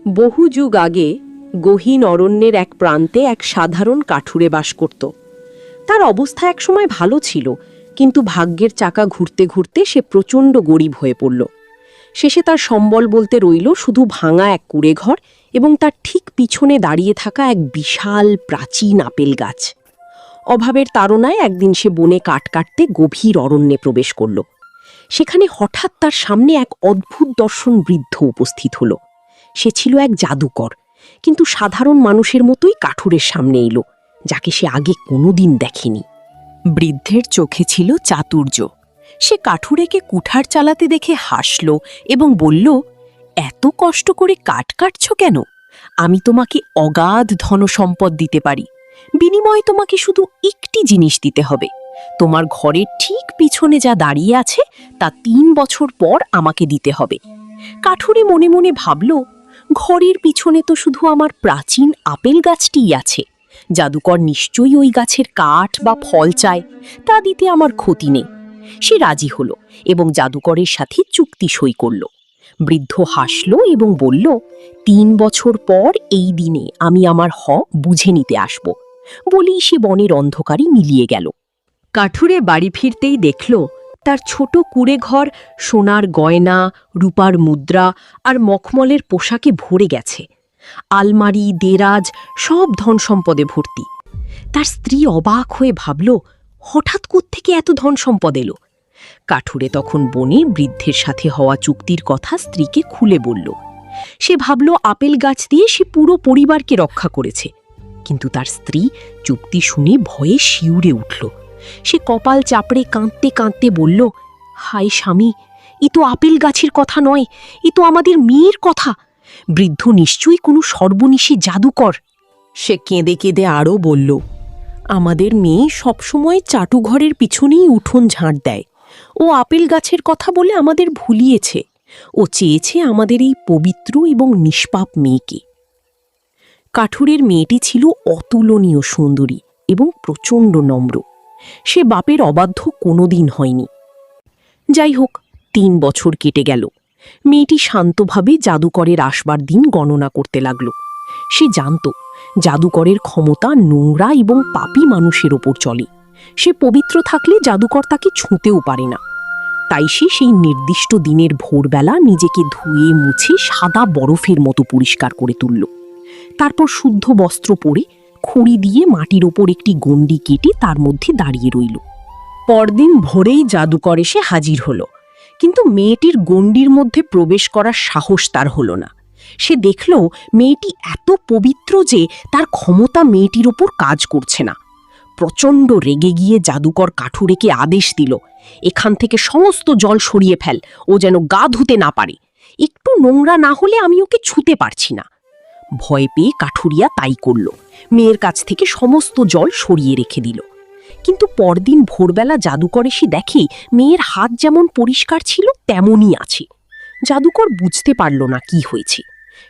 বহু যুগ আগে গহীন অরণ্যের এক প্রান্তে এক সাধারণ কাঠুরে বাস করত। তার অবস্থা একসময় ভালো ছিল, কিন্তু ভাগ্যের চাকা ঘুরতে ঘুরতে সে প্রচণ্ড গরিব হয়ে পড়ল। শেষে তার সম্বল বলতে রইল শুধু ভাঙা এক কুঁড়েঘর এবং তার ঠিক পিছনে দাঁড়িয়ে থাকা এক বিশাল প্রাচীন আপেল গাছ। অভাবের তাড়নায় একদিন সে বনে কাঠ কাটতে গভীর অরণ্যে প্রবেশ করল। সেখানে হঠাৎ তার সামনে এক অদ্ভুত দর্শন বৃদ্ধ উপস্থিত হল। সে ছিল এক জাদুকর, কিন্তু সাধারণ মানুষের মতোই কাঠুরের সামনে এলো, যাকে সে আগে কোনোদিন দেখেনি। বৃদ্ধের চোখে ছিল চাতুর্য। সে কাঠুরেকে কুঠার চালাতে দেখে হাসল এবং বলল, এত কষ্ট করে কাঠ কাটছ কেন? আমি তোমাকে অগাধ ধনসম্পদ দিতে পারি। বিনিময়ে তোমাকে শুধু একটি জিনিস দিতে হবে। তোমার ঘরের ঠিক পিছনে যা দাঁড়িয়ে আছে তা 3 বছর পর আমাকে দিতে হবে। কাঠুরে মনে মনে ভাবল, ঘরের পিছনে তো শুধু আমার প্রাচীন আপেল গাছটিই আছে। জাদুকর নিশ্চয়ই ওই গাছের কাঠ বা ফল চায়, তা দিতে আমার ক্ষতি নেই। সে রাজি হলো এবং জাদুকরের সাথে চুক্তি সই করল। বৃদ্ধ হাসল এবং বলল, 3 বছর পর এই দিনে আমি আমার হক বুঝে নিতে আসব। বলেই সে বনের অন্ধকারে মিলিয়ে গেল। কাঠুরে বাড়ি ফিরতেই দেখল তার ছোট কুঁড়েঘর সোনার গয়না, রূপার মুদ্রা আর মখমলের পোশাকে ভরে গেছে। আলমারি, দেরাজ সব ধন সম্পদে ভর্তি। তার স্ত্রী অবাক হয়ে ভাবল, হঠাৎ কোত্থেকে এত ধন সম্পদ এলো? কাঠুরে তখন বনে বৃদ্ধের সাথে হওয়া চুক্তির কথা স্ত্রীকে খুলে বলল। সে ভাবল আপেল গাছ দিয়ে সে পুরো পরিবারকে রক্ষা করেছে, কিন্তু তার স্ত্রী চুক্তি শুনে ভয়ে শিউরে উঠল। সে কপাল চাপড়ে কাঁদতে কাঁদতে বলল, হায় স্বামী, এ তো আপেল গাছের কথা নয়, এ তো আমাদের মেয়ের কথা। বৃদ্ধ নিশ্চয়ই কোনো সর্বনিশী জাদুকর। সে কেঁদে কেঁদে আরও বলল, আমাদের মেয়ে সবসময় চাটুঘরের পিছনেই উঠোন ঝাঁট দেয়। ও আপেল গাছের কথা বলে আমাদের ভুলিয়েছে। ও চেয়েছে আমাদের এই পবিত্র এবং নিষ্পাপ মেয়েকে। কাঠুরের মেয়েটি ছিল অতুলনীয় সুন্দরী এবং প্রচণ্ড নম্র। সে বাপের অবাধ্য কোনোদিন হয়নি। যাই হোক, 3 বছর কেটে গেল। মেয়েটি শান্তভাবে জাদুকরের আসবার দিন গণনা করতে লাগল। সে জানত জাদুকরের ক্ষমতা নোংরা এবং পাপী মানুষের ওপর চলে। সে পবিত্র থাকলে জাদুকর তাকে ছুঁতেও পারে না। তাই সে সেই নির্দিষ্ট দিনের ভোরবেলা নিজেকে ধুয়ে মুছে সাদা বরফের মতো পরিষ্কার করে তুলল। তারপর শুদ্ধ বস্ত্র পরে খড়ি দিয়ে মাটির ওপর একটি গণ্ডি কেটে তার মধ্যে দাঁড়িয়ে রইল। পরদিন ভোরেই জাদুকর এসে হাজির হলো, কিন্তু মেয়েটির গণ্ডির মধ্যে প্রবেশ করার সাহস তার হলো না। সে দেখল মেয়েটি এত পবিত্র যে তার ক্ষমতা মেয়েটির ওপর কাজ করছে না। প্রচণ্ড রেগে গিয়ে জাদুকর কাঠুরেকে আদেশ দিল, এখান থেকে সমস্ত জল সরিয়ে ফেল, ও যেন গা ধুতে না পারে। একটু নোংরা না হলে আমি ওকে ছুঁতে পারছি না। ভয় পেয়ে কাঠুরিয়া তাই করল। মেয়ের কাছ থেকে সমস্ত জল সরিয়ে রেখে দিল। কিন্তু পরদিন ভোরবেলা জাদুকর এসে দেখে মেয়ের হাত যেমন পরিষ্কার ছিল তেমনই আছে। জাদুকর বুঝতে পারল না কি হয়েছে।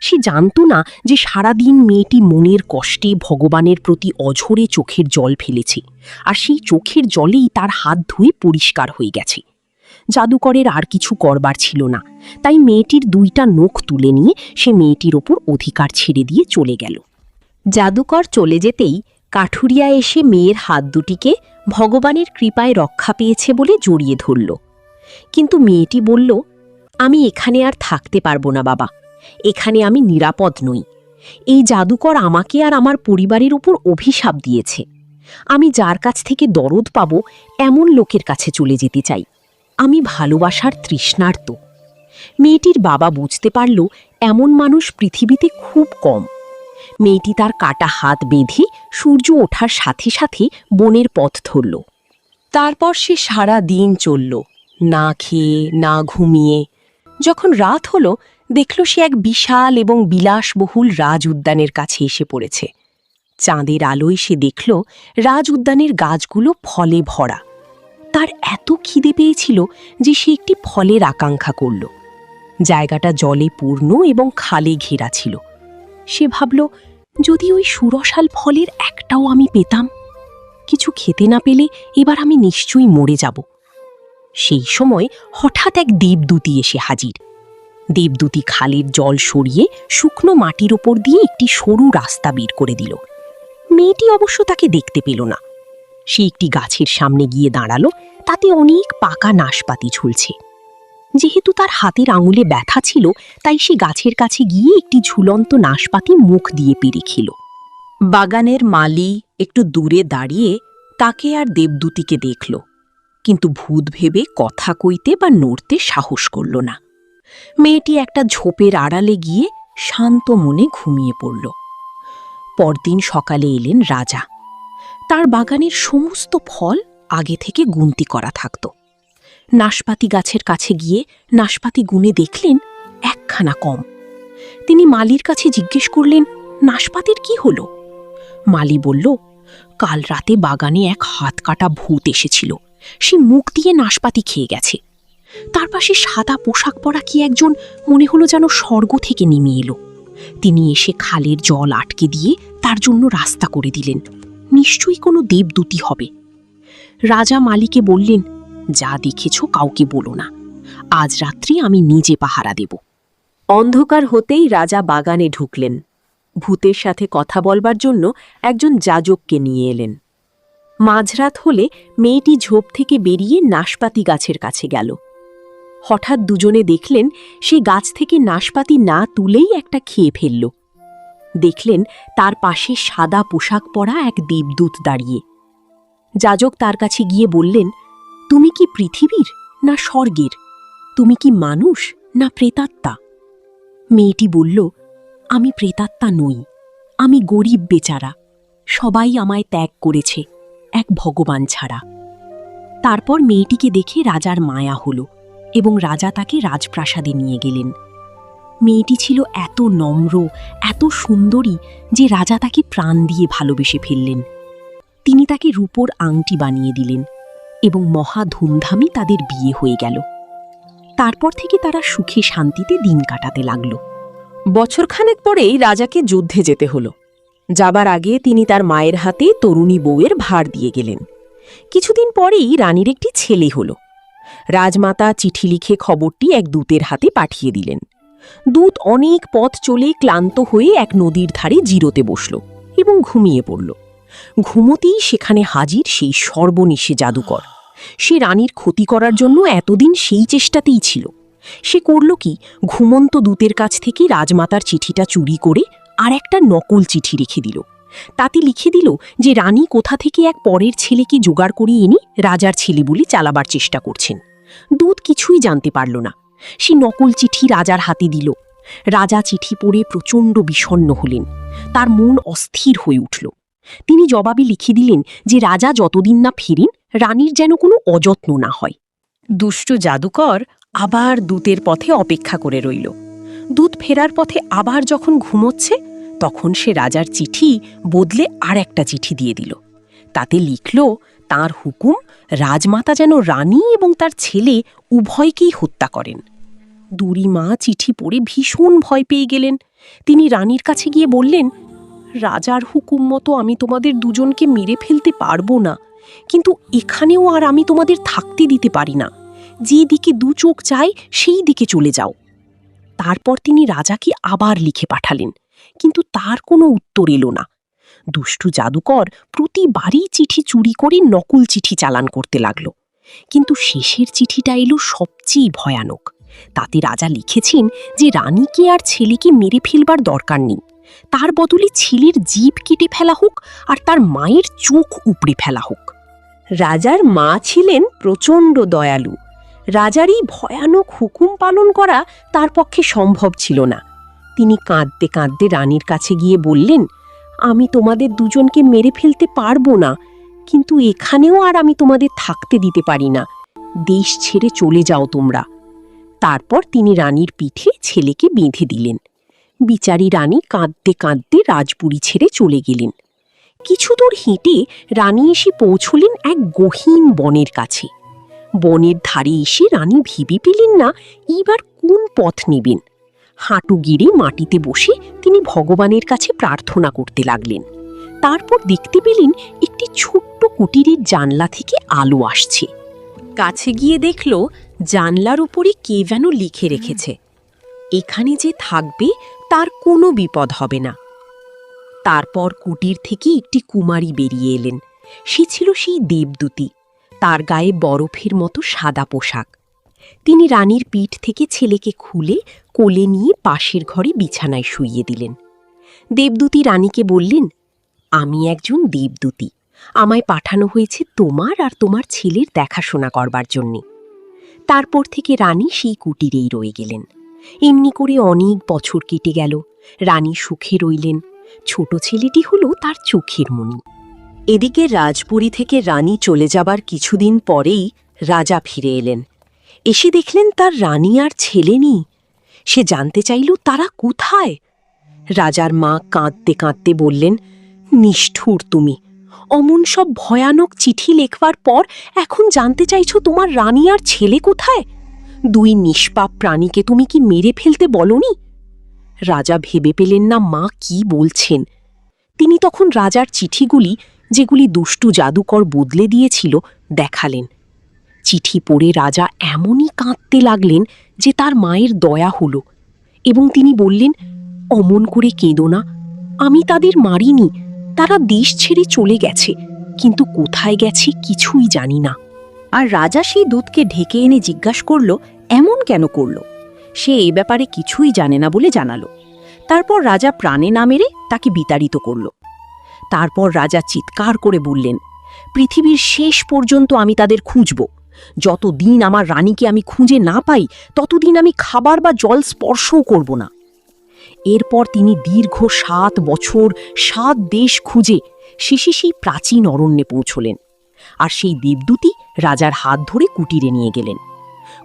সে জানত না যে সারাদিন মেয়েটি মনের কষ্টে ভগবানের প্রতি অঝরে চোখের জল ফেলেছে, আর সেই চোখের জলেই তার হাত ধুয়ে পরিষ্কার হয়ে গেছে। জাদুকরের আর কিছু করবার ছিল না, তাই মেয়েটির 2টা নখ তুলে নিয়ে সে মেয়েটির ওপর অধিকার ছেড়ে দিয়ে চলে গেল। জাদুকর চলে যেতেই কাঠুরিয়া এসে মেয়ের হাত দুটিকে ভগবানের কৃপায় রক্ষা পেয়েছে বলে জড়িয়ে ধরল। কিন্তু মেয়েটি বলল, আমি এখানে আর থাকতে পারবো না বাবা, এখানে আমি নিরাপদ নই। এই জাদুকর আমাকে আর আমার পরিবারের উপর অভিশাপ দিয়েছে। আমি যার কাছ থেকে দরদ পাব এমন লোকের কাছে চলে যেতে চাই। আমি ভালোবাসার তৃষ্ণার্ত। মেয়েটির বাবা বুঝতে পারল এমন মানুষ পৃথিবীতে খুব কম। মেয়েটি তার কাটা হাত বেঁধে সূর্য ওঠার সাথে সাথে বনের পথ ধরল। তারপর সে সারা দিন চলল, না খেয়ে না ঘুমিয়ে। যখন রাত হলো, দেখল সে এক বিশাল এবং বিলাসবহুল রাজ উদ্যানের কাছে এসে পড়েছে। চাঁদের আলোয় সে দেখল রাজ উদ্যানের গাছগুলো ফলে ভরা। তার এত খিদে পেয়েছিল যে সে একটি ফলের আকাঙ্ক্ষা করল। জায়গাটা জলে পূর্ণ এবং খালে ঘেরা ছিল। সে ভাবল, যদি ওই সুরসাল ফলের একটাও আমি পেতাম। কিছু খেতে না পেলে এবার আমি নিশ্চয়ই মরে যাব। সেই সময় হঠাৎ এক দেবদূতী এসে হাজির। দেবদূতী খালের জল সরিয়ে শুকনো মাটির ওপর দিয়ে একটি সরু রাস্তা বের করে দিল। মেয়েটি অবশ্য তাকে দেখতে পেল না। সে একটি গাছের সামনে গিয়ে দাঁড়ালো, তাতে অনেক পাকা নাশপাতি ঝুলছে। যেহেতু তার হাতের আঙুলে ব্যথা ছিল, তাই সে গাছের কাছে গিয়ে একটি ঝুলন্ত নাশপাতি মুখ দিয়ে পেরে খেল। বাগানের মালি একটু দূরে দাঁড়িয়ে তাকে আর দেবদূতীকে দেখল, কিন্তু ভূত ভেবে কথা কইতে বা নড়তে সাহস করল না। মেয়েটি একটা ঝোপের আড়ালে গিয়ে শান্ত মনে ঘুমিয়ে পড়ল। পরদিন সকালে এলেন রাজা। তার বাগানের সমস্ত ফল আগে থেকে গুনতি করা থাকত। নাশপাতি গাছের কাছে গিয়ে নাশপাতি গুনে দেখলেন একখানা কম। তিনি মালির কাছে জিজ্ঞেস করলেন, নাশপাতির কি হলো? মালি বলল, কাল রাতে বাগানে এক হাত কাটা ভূত এসেছিল, সে মুখ দিয়ে নাশপাতি খেয়ে গেছে। তার পাশে সাদা পোশাক পরা কি একজন মনে হলো যেন স্বর্গ থেকে নেমে এলো। তিনি এসে খালের জল আটকে দিয়ে তার জন্য রাস্তা করে দিলেন। নিশ্চয়ই কোনো দেবদূতী হবে। রাজা মালিকে বললেন, যা দেখেছ কাউকে বলো না, আজ রাত্রি আমি নিজে পাহারা দেব। অন্ধকার হতেই রাজা বাগানে ঢুকলেন। ভূতের সাথে কথা বলবার জন্য একজন যাজককে নিয়ে এলেন। মাঝরাত হলে মেয়েটি ঝোপ থেকে বেরিয়ে নাশপাতি গাছের কাছে গেল। হঠাৎ দুজনে দেখলেন সে গাছ থেকে নাশপাতি না তুলেই একটা খেয়ে ফেলল। দেখলেন তার পাশে সাদা পোশাক পরা এক দেবদূত দাঁড়িয়ে। যাজক তার কাছে গিয়ে বললেন, তুমি কি পৃথিবীর না স্বর্গের? তুমি কি মানুষ না প্রেতাত্মা? মেয়েটি বলল, আমি প্রেতাত্মা নই, আমি গরিব বেচারা। সবাই আমায় ত্যাগ করেছে, এক ভগবান ছাড়া। তারপর মেয়েটিকে দেখে রাজার মায়া হল এবং রাজা তাকে রাজপ্রাসাদে নিয়ে গেলেন। মেয়েটি ছিল এত নম্র, এত সুন্দরী যে রাজা তাকে প্রাণ দিয়ে ভালোবেসে ফেললেন। তিনি তাকে রূপোর আংটি বানিয়ে দিলেন এবং মহা ধুমধামে তাদের বিয়ে হয়ে গেল। তারপর থেকে তারা সুখে শান্তিতে দিন কাটাতে লাগল। বছরখানেক পরেই রাজাকে যুদ্ধে যেতে হলো। যাবার আগে তিনি তার মায়ের হাতে তরুণী বউয়ের ভার দিয়ে গেলেন। কিছুদিন পরেই রানীর একটি ছেলে হল। রাজমাতা চিঠি লিখে খবরটি এক দূতের হাতে পাঠিয়ে দিলেন। দূত অনেক পথ চলে ক্লান্ত হয়ে এক নদীর ধারে জিরোতে বসল এবং ঘুমিয়ে পড়ল। ঘুমোতেই সেখানে হাজির সেই সর্বনেশে জাদুকর। সে রানীর ক্ষতি করার জন্য এতদিন সেই চেষ্টাতেই ছিল। সে করল কি, ঘুমন্ত দূতের কাছ থেকে রাজমাতার চিঠিটা চুরি করে আর একটা নকল চিঠি রেখে দিল। তাতে লিখে দিল যে রানী কোথা থেকে এক পরের ছেলেকে জোগাড় করে এনে রাজার ছেলে বলে চালাবার চেষ্টা করছেন। দূত কিছুই জানতে পারল না। সে নকল চিঠি রাজার হাতে দিল। রাজা চিঠি পড়ে প্রচণ্ড বিষণ্ণ হলেন। তার মন অস্থির হয়ে উঠল। তিনি জবাবে লিখে দিলেন যে রাজা যতদিন না ফিরেন রানীর যেন কোনো অযত্ন না হয়। দুষ্ট জাদুকর আবার দূতের পথে অপেক্ষা করে রইল। দূত ফেরার পথে আবার যখন ঘুমোচ্ছে, তখন সে রাজার চিঠি বদলে আর একটা চিঠি দিয়ে দিল। তাতে লিখল, তাঁর হুকুম রাজমাতা যেন রানী এবং তার ছেলে উভয়কেই হত্যা করেন। দুরি মা চিঠি পড়ে ভীষণ ভয় পেয়ে গেলেন। তিনি রানীর কাছে গিয়ে বললেন, রাজার হুকুম মতো আমি তোমাদের দুজনকে মেরে ফেলতে পারবো না, কিন্তু এখানেও আর আমি তোমাদের থাকতে দিতে পারি না। যে দিকে দু চোখ চায় সেই দিকে চলে যাও। তারপর তিনি রাজাকে আবার লিখে পাঠালেন, কিন্তু তার কোনো উত্তর এলো না। দুষ্টু জাদুকর প্রতিবারই চিঠি চুরি করে নকল চিঠি চালান করতে লাগল। কিন্তু শেষের চিঠিটা এলো সবচেয়ে ভয়ানক। তাতে রাজা লিখেছেন যে রানীকে আর ছেলেকে মেরে ফেলবার দরকার নেই, তার বদলে ছেলের জিভ কেটে ফেলা হোক আর তার মায়ের চোখ উপড়ে ফেলা হোক। রাজার মা ছিলেন প্রচণ্ড দয়ালু। রাজার এই ভয়ানক হুকুম পালন করা তার পক্ষে সম্ভব ছিল না। তিনি কাঁদতে কাঁদতে রানীর কাছে গিয়ে বললেন, আমি তোমাদের দুজনকে মেরে ফেলতে পারবো না, কিন্তু এখানেও আর আমি তোমাদের থাকতে দিতে পারি না। দেশ ছেড়ে চলে যাও তোমরা। তারপর তিনি রানীর পিঠে ছেলেকে বেঁধে দিলেন। বিচারী রানী কাঁদতে কাঁদতে রাজপুরী ছেড়ে চলে গেলেন। কিছু দূর হেঁটে রানী এসে পৌঁছলেন এক গহীন বনের কাছে। বনের ধারে এসে রানী ভেবে পেলেন না এইবার কোন পথ নেবেন। হাঁটু গেড়ে মাটিতে বসে তিনি ভগবানের কাছে প্রার্থনা করতে লাগলেন। তারপর দেখতে পেলেন একটি ছোট্ট কুটিরের জানলা থেকে আলো আসছে। কাছে গিয়ে দেখল জানলার উপরে কে যেন লিখে রেখেছে, এখানে যে থাকবে তার কোনো বিপদ হবে না। তারপর কুটির থেকে একটি কুমারী বেরিয়ে এলেন। সে ছিল সেই দেবদূতী। তার গায়ে বরফের মতো সাদা পোশাক। তিনি রানীর পিঠ থেকে ছেলেকে খুলে কোলে নিয়ে পাশের ঘরে বিছানায় শুইয়ে দিলেন। দেবদূতী রানীকে বললেন, আমি একজন দেবদূতী। আমায় পাঠানো হয়েছে তোমার আর তোমার ছেলের দেখাশোনা করবার জন্যে। তারপর থেকে রানী সেই কুটিরেই রয়ে গেলেন। এমনি করে অনেক বছর কেটে গেল। রানী সুখে রইলেন। ছোট ছেলেটি হলো তার চোখের মণি। এদিকে রাজপুরী থেকে রানী চলে যাবার কিছুদিন পরেই রাজা ফিরে এলেন। এসে দেখলেন তার রানী আর ছেলে নেই। সে জানতে চাইল তারা কোথায়। রাজার মা কাঁদতে কাঁদতে বললেন, নিষ্ঠুর তুমি! অমন সব ভয়ানক চিঠি লেখবার পর এখন জানতে চাইছো তোমার রানী আর ছেলে কোথায়? দুই নিষ্পাপ প্রাণীকে তুমি কি মেরে ফেলতে বলনি? রাজা ভেবে পেলেন না মা কি বলছেন। তিনি তখন রাজার চিঠিগুলি, যেগুলি দুষ্টু জাদুকর বদলে দিয়েছিল, দেখালেন। চিঠি পড়ে রাজা এমনই কাঁদতে লাগলেন যে তার মায়ের দয়া হল, এবং তিনি বললেন, অমন করে কেঁদো না। আমি তাদের মারিনি। তারা দেশ ছেড়ে চলে গেছে, কিন্তু কোথায় গেছে কিছুই জানি না। আর রাজা সেই দূতকে ঢেকে এনে জিজ্ঞাসা করল, এমন কেন করল? সে এই ব্যাপারে কিছুই জানে না বলে জানালো। তারপর রাজা প্রাণে না মেরে তাকে বিতাড়িত করল। তারপর রাজা চিৎকার করে বললেন, পৃথিবীর শেষ পর্যন্ত আমি তাদের খুঁজব। যতদিন আমার রানীকে আমি খুঁজে না পাই, ততদিন আমি খাবার বা জল স্পর্শও করব না। এরপর তিনি দীর্ঘ 7 বছর 7 দেশ খুঁজে শেষে সেই প্রাচীন অরণ্যে পৌঁছলেন। আর সেই দেবদূতী রাজার হাত ধরে কুটিরে নিয়ে গেলেন।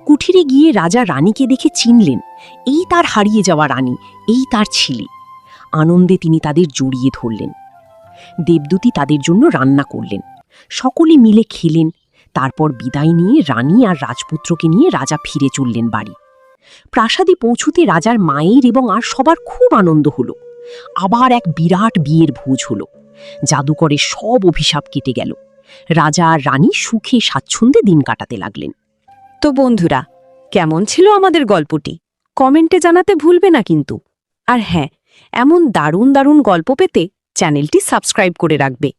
কুঠিরে গিয়ে রাজা রানীকে দেখে চিনলেন, এই তার হারিয়ে যাওয়া রানী, এই তার ছেলে। আনন্দে তিনি তাদের জড়িয়ে ধরলেন। দেবদূতী তাদের জন্য রান্না করলেন। সকলে মিলে খেলেন। তারপর বিদায় নিয়ে রানী আর রাজপুত্রকে নিয়ে রাজা ফিরে চললেন বাড়ি। প্রাসাদে পৌঁছতে রাজার মায়ের এবং আর সবার খুব আনন্দ হলো। আবার এক বিরাট বিয়ের ভোজ হলো। জাদুকরের সব অভিশাপ কেটে গেল। রাজা আর রানী সুখে স্বাচ্ছন্দ্যে দিন কাটাতে লাগলেন। তো বন্ধুরা, কেমন ছিল আমাদের গল্পটি? কমেন্টে জানাতে ভুলবে না কিন্তু। আর হ্যাঁ, এমন দারুণ দারুণ গল্প পেতে চ্যানেলটি সাবস্ক্রাইব করে রাখবে।